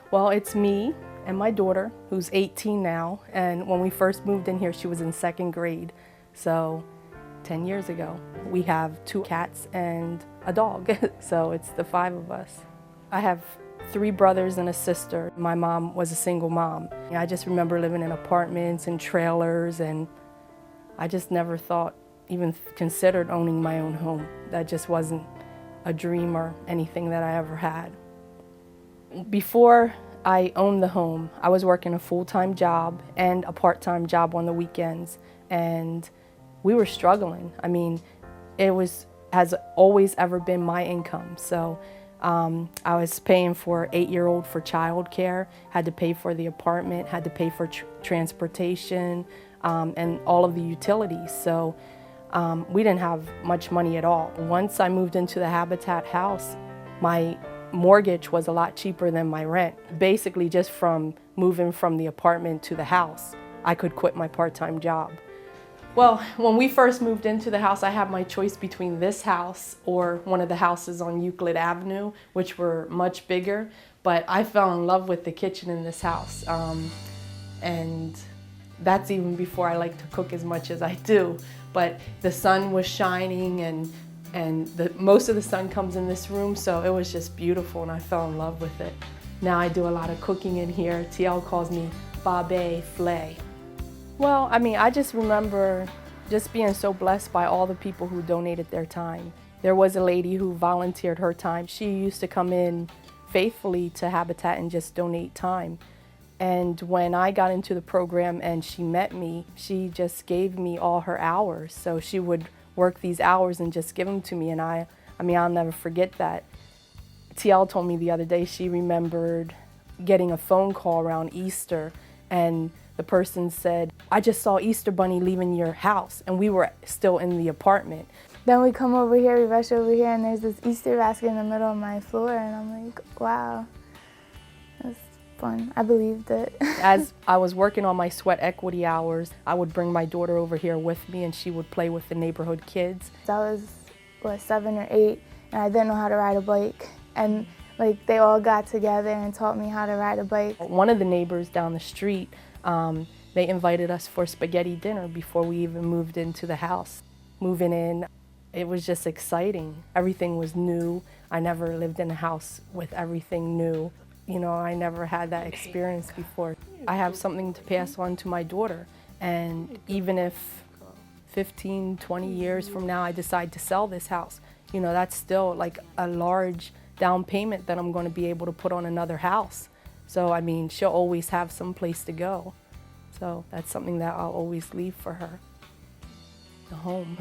Well, it's me and my daughter, who's 18 now, and when we first moved in here, she was in second grade, so 10 years ago. We have 2 cats and a dog, so it's the 5 of us. I have 3 brothers and a sister. My mom was a single mom. I just remember living in apartments and trailers, and I just never thought, even considered owning my own home. That just wasn't a dream or anything that I ever had. Before I owned the home, I was working a full-time job and a part-time job on the weekends, and we were struggling. I mean, has always ever been my income. So I was paying for 8-year-old for childcare, had to pay for the apartment, had to pay for transportation, and all of the utilities. So we didn't have much money at all. Once I moved into the Habitat house, my mortgage was a lot cheaper than my rent. Basically, just from moving from the apartment to the house, I could quit my part-time job. Well, when we first moved into the house, I had my choice between this house or one of the houses on Euclid Avenue, which were much bigger, but I fell in love with the kitchen in this house. And that's even before I like to cook as much as I do. But the sun was shining, and most of the sun comes in this room, so it was just beautiful, and I fell in love with it. Now I do a lot of cooking in here. TL calls me Babe Flay. Well, I mean, I just remember just being so blessed by all the people who donated their time. There was a lady who volunteered her time. She used to come in faithfully to Habitat and just donate time. And when I got into the program and she met me, she just gave me all her hours. So she would work these hours and just give them to me, and I mean, I'll never forget that. TL told me the other day she remembered getting a phone call around Easter, and the person said, "I just saw Easter Bunny leaving your house," and we were still in the apartment. Then we come over here, we rush over here, and there's this Easter basket in the middle of my floor, and I'm like, wow, that's fun. I believed it. As I was working on my sweat equity hours, I would bring my daughter over here with me, and she would play with the neighborhood kids. I was 7 or 8, and I didn't know how to ride a bike, and like they all got together and taught me how to ride a bike. One of the neighbors down the street, they invited us for spaghetti dinner before we even moved into the house. Moving in, it was just exciting. Everything was new. I never lived in a house with everything new. You know, I never had that experience before. I have something to pass on to my daughter, and even if 15, 20 years from now I decide to sell this house, you know, that's still like a large down payment that I'm going to be able to put on another house. So, I mean, she'll always have some place to go. So that's something that I'll always leave for her, the home.